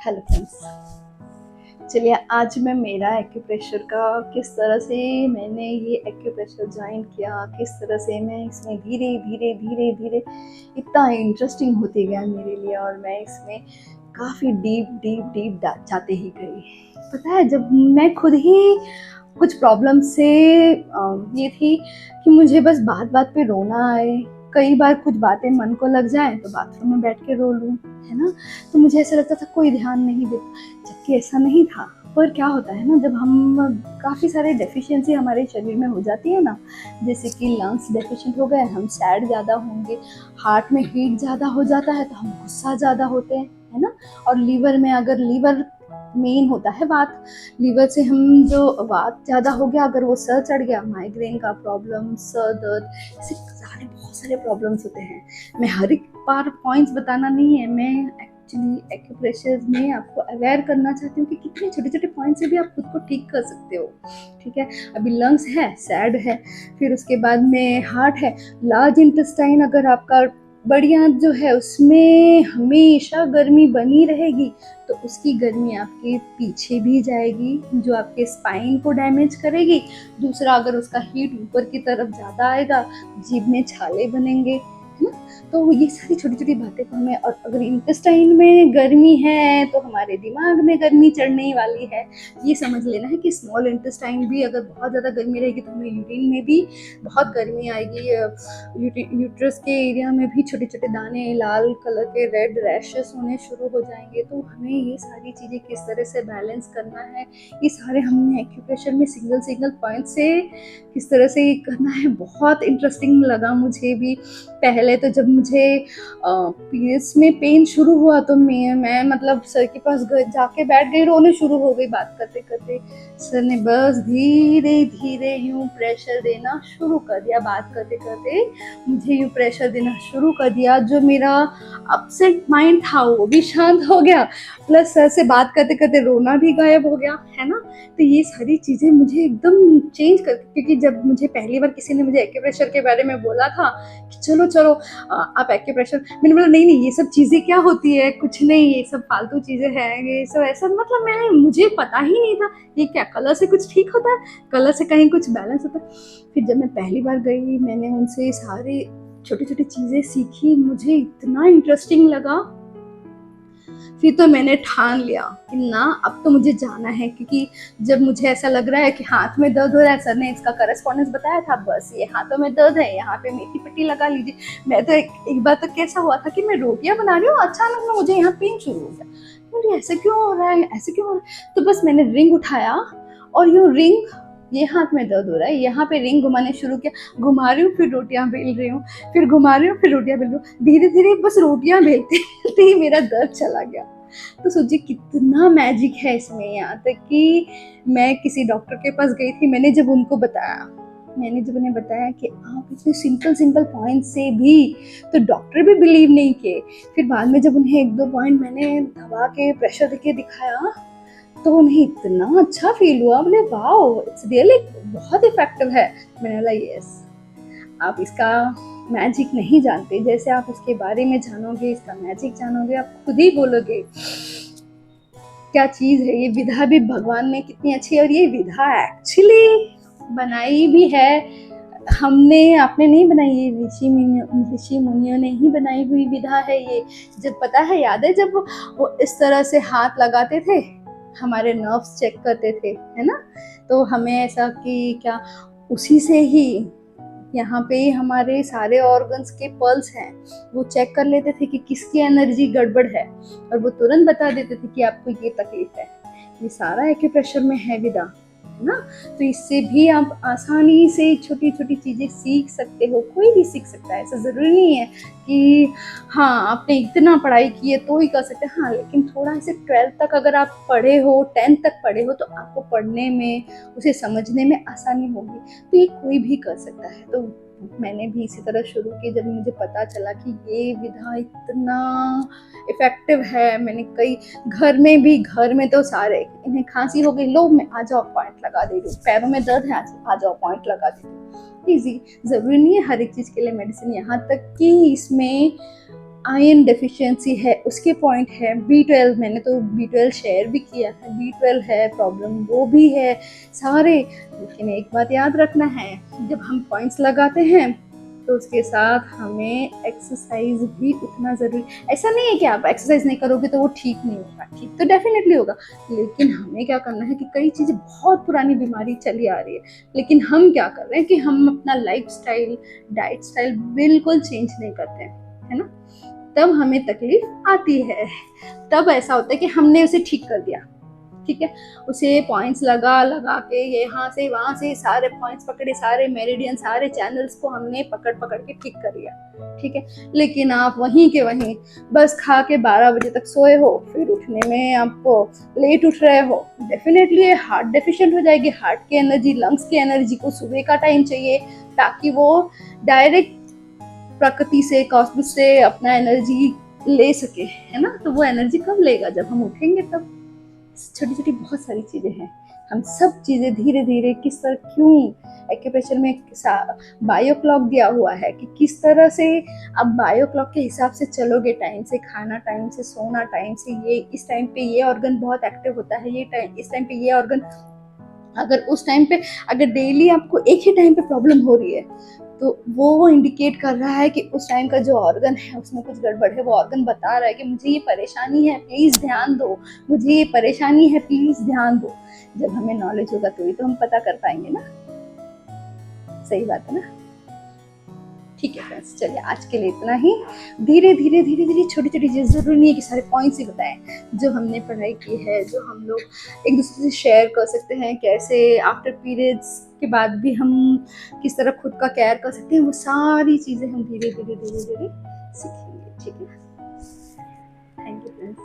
Hello friends, चलिए आज मैं मेरा एक्यूप्रेशर का किस तरह से मैंने ये एक्यूप्रेशर ज्वाइन किया, किस तरह से मैं इसमें धीरे धीरे धीरे धीरे इतना इंटरेस्टिंग होती गया मेरे लिए और मैं इसमें काफ़ी डीप डीप डीप जाते ही गई। पता है, जब मैं खुद ही कुछ प्रॉब्लम से ये थी कि मुझे बस बात बात पे रोना आए, कई बार कुछ बातें मन को लग जाए तो बाथरूम में बैठ के रो लूँ, है ना। तो मुझे ऐसा लगता था कोई ध्यान नहीं देता, जबकि ऐसा नहीं था। पर क्या होता है ना, जब हम काफ़ी सारे डेफिशिएंसी हमारे शरीर में हो जाती है ना, जैसे कि लंग्स डेफिशिएंट हो गए, हम सैड ज़्यादा होंगे, हार्ट में हीट ज़्यादा हो जाता है तो हम गुस्सा ज़्यादा होते हैं, है ना। और लीवर में, अगर लीवर मेन होता है वात, लीवर से हम जो वात ज़्यादा हो गया, अगर वो सर चढ़ गया, माइग्रेन का प्रॉब्लम, सर दर्द, ऐसे सारे बहुत सारे प्रॉब्लम्स होते हैं। मैं हर एक बार पॉइंट्स बताना नहीं है, मैं एक्चुअली एक्यूप्रेशर में आपको अवेयर करना चाहती हूँ कि कितने छोटे छोटे पॉइंट से भी आप खुद को ठीक कर सकते हो। ठीक है, अभी लंग्स है, सैड है, फिर उसके बाद में हार्ट है, लार्ज इंटेस्टाइन अगर आपका बढ़िया जो है उसमें हमेशा गर्मी बनी रहेगी तो उसकी गर्मी आपके पीछे भी जाएगी, जो आपके स्पाइन को डैमेज करेगी। दूसरा, अगर उसका हीट ऊपर की तरफ ज़्यादा आएगा, जीभ में छाले बनेंगे, है ना। तो ये सारी छोटी छोटी बातें को हमें, और अगर इंटेस्टाइन में गर्मी है तो हमारे दिमाग में गर्मी चढ़ने वाली है, ये समझ लेना है कि स्मॉल इंटेस्टाइन भी अगर बहुत ज़्यादा गर्मी रहेगी तो हमें यूरिन में भी बहुत गर्मी आएगी। यूट्रस के एरिया में भी छोटे छोटे दाने, लाल कलर के रेड रैशेस होने शुरू हो जाएंगे। तो हमें ये सारी चीज़ें किस तरह से बैलेंस करना है, ये सारे हमने एक्यूप्रेशर में सिंगल सिंगल पॉइंट से किस तरह से करना है, बहुत इंटरेस्टिंग लगा मुझे भी। पहले तो जब मुझे पीरियड्स में पेन शुरू हुआ तो मैं मतलब सर के पास जाके बैठ गई, रोने शुरू हो गई बात करते करते। सर ने बस धीरे धीरे यूं प्रेशर देना शुरू कर दिया, बात करते करते मुझे यूं प्रेशर देना शुरू कर दिया। जो मेरा अपसेट माइंड था वो भी शांत हो गया, प्लस सर से बात करते करते रोना भी गायब हो गया, है ना। तो ये सारी चीज़ें मुझे एकदम चेंज कर, क्योंकि जब मुझे पहली बार किसी ने मुझे एक्यूप्रेशर के बारे में बोला था कि चलो चलो आप एक्यूप्रेशर, मैंने बोला नहीं नहीं, ये सब चीज़ें क्या होती है, कुछ नहीं, ये सब फालतू चीज़ें हैं, ये सब ऐसा, मतलब मुझे पता ही नहीं था ये क्या कलर से कुछ ठीक होता है, कलर से कहीं कुछ बैलेंस होता है। फिर जब मैं पहली बार गई, मैंने उनसे सारी छोटी छोटी चीज़ें सीखी, मुझे इतना इंटरेस्टिंग लगा। फिर तो मैंने ठान लिया कि ना, अब तो मुझे जाना है, क्योंकि जब मुझे ऐसा लग रहा है कि हाथ में दर्द हो रहा है, सर ने इसका करस्पॉन्डेंस बताया था, बस ये हाथों में दर्द है, यहाँ पे मेथी पट्टी लगा लीजिए। मैं तो एक बार तो कैसा हुआ था कि मैं रोटियां बना रही हूँ, अचानक में मुझे यहाँ पेन शुरू हो गया, मुझे ऐसे क्यों हो रहा है, ऐसे क्यों हो रहा है। तो बस मैंने रिंग उठाया और यूँ रिंग, ये हाथ में दर्द हो रहा है, यहाँ पे रिंग घुमाने शुरू किया, घुमा रही हूँ, फिर रोटियां बेल रही हूँ, फिर घुमा रही हूँ, फिर रोटियां बेल रही हूँ, धीरे धीरे बस रोटियां बेलते बेलते ही मेरा दर्द चला गया। तो सोचिए कितना मैजिक है इसमें। यहाँ तक कि मैं किसी डॉक्टर के पास गई थी, मैंने जब उन्हें बताया कि आप इतने सिंपल सिंपल पॉइंट से भी, तो डॉक्टर भी बिलीव नहीं किए। फिर बाद में जब उन्हें एक दो पॉइंट मैंने दबा के प्रेशर देके दिखाया तो उन्हें इतना अच्छा फील हुआ, बोले वाओ इट्स रियली बहुत इफेक्टिव है। मैंने बोला यस, आप इसका मैजिक नहीं जानते, जैसे आप इसके बारे में जानोगे, इसका मैजिक जानोगे, आप खुद ही बोलोगे क्या चीज़ है ये। विधा भी भगवान ने कितनी अच्छी है, और ये विधा एक्चुअली बनाई भी है हमने, आपने नहीं बनाई, ये ऋषि मुनियों ने ही बनाई हुई विधा है ये। जब पता है, याद है जब वो इस तरह से हाथ लगाते थे, हमारे नर्व्स चेक करते थे, है ना, तो हमें ऐसा कि क्या उसी से ही यहाँ पे हमारे सारे ऑर्गन्स के पल्स हैं, वो चेक कर लेते थे कि किसकी एनर्जी गड़बड़ है, और वो तुरंत बता देते थे कि आपको ये तकलीफ है। ये सारा एक्यूप्रेशर में है विदा, है ना। तो इससे भी आप आसानी से छोटी छोटी चीज़ें सीख सकते हो, कोई भी सीख सकता है, ऐसा ज़रूरी नहीं है कि हाँ आपने इतना पढ़ाई की है तो ही कर सकते हैं। हाँ, लेकिन थोड़ा ऐसे 12th तक अगर आप पढ़े हो, 10th तक पढ़े हो, तो आपको पढ़ने में, उसे समझने में आसानी होगी। तो ये कोई भी कर सकता है। तो मैंने भी इसी तरह शुरू की, जब मुझे पता चला कि ये विधा इतना इफेक्टिव है। मैंने कई घर में तो सारे, इन्हें खांसी हो गई, लो मैं आ जाओ पॉइंट लगा दे रही हूँ, पैरों में दर्द है, आ जाओ पॉइंट लगा दे रही हूँ। ईजी, ज़रूरी नहीं है हर एक चीज़ के लिए मेडिसिन। यहाँ तक कि इसमें आयरन डेफिशिएंसी है उसके पॉइंट है, B12 मैंने तो B12 शेयर भी किया है, B12 है प्रॉब्लम वो भी है सारे। लेकिन एक बात याद रखना है, जब हम पॉइंट्स लगाते हैं तो उसके साथ हमें एक्सरसाइज भी उतना ज़रूरी। ऐसा नहीं है कि आप एक्सरसाइज नहीं करोगे तो वो ठीक नहीं होगा, ठीक तो डेफिनेटली होगा, लेकिन हमें क्या करना है कि कई चीज़ें, बहुत पुरानी बीमारी चली आ रही है, लेकिन हम क्या कर रहे हैं कि हम अपना लाइफ स्टाइल, डाइट स्टाइल बिल्कुल चेंज नहीं करते हैं, है ना, तब हमें तकलीफ आती है। तब ऐसा होता है कि हमने उसे ठीक कर दिया, ठीक है, उसे पॉइंट्स लगा लगा के यहाँ से वहाँ से सारे पॉइंट्स पकड़े, सारे मेरिडियन, सारे चैनल्स को हमने पकड़ पकड़ के ठीक कर लिया, ठीक है, लेकिन आप वहीं के वहीं बस खा के 12 बजे तक सोए हो, फिर उठने में आपको लेट उठ रहे हो, डेफिनेटली हार्ट डेफिशिएंट हो जाएगी। हार्ट की एनर्जी, लंग्स की एनर्जी को सुबह का टाइम चाहिए ताकि वो डायरेक्ट प्रकृति से, कॉस्मोस से अपना एनर्जी ले सके, है ना, तो वो एनर्जी कब लेगा, जब हम उठेंगे तब। छोटी छोटी बहुत सारी चीजें हैं, हम सब चीजें धीरे धीरे किस तरह, क्यों एक्यूप्रेशर में बायो क्लॉक दिया हुआ है कि किस तरह से आप बायो क्लॉक के हिसाब से चलोगे, टाइम से खाना, टाइम से सोना, टाइम से ये, इस टाइम पे ये ऑर्गन बहुत एक्टिव होता है, ये टाइम, इस टाइम पे ये ऑर्गन, अगर उस टाइम पे, अगर डेली आपको एक ही टाइम पे प्रॉब्लम हो रही है तो वो इंडिकेट कर रहा है कि उस टाइम का जो ऑर्गन है उसमें कुछ गड़बड़ है। वो ऑर्गन बता रहा है कि मुझे ये परेशानी है, प्लीज ध्यान दो, मुझे ये परेशानी है, प्लीज ध्यान दो। जब हमें नॉलेज होगा तो ही तो हम पता कर पाएंगे ना, सही बात है ना। ठीक है फ्रेंड्स, चलिए आज के लिए इतना ही। धीरे धीरे धीरे धीरे छोटी छोटी चीज़, जरूरी नहीं है कि सारे पॉइंट्स ही बताएं, जो हमने पढ़ाई की है, जो हम लोग एक दूसरे से शेयर कर सकते हैं, कैसे आफ्टर पीरियड्स के बाद भी हम किस तरह खुद का केयर कर सकते हैं, वो सारी चीज़ें हम धीरे धीरे धीरे धीरे सीखेंगे, ठीक है। Thank you friends.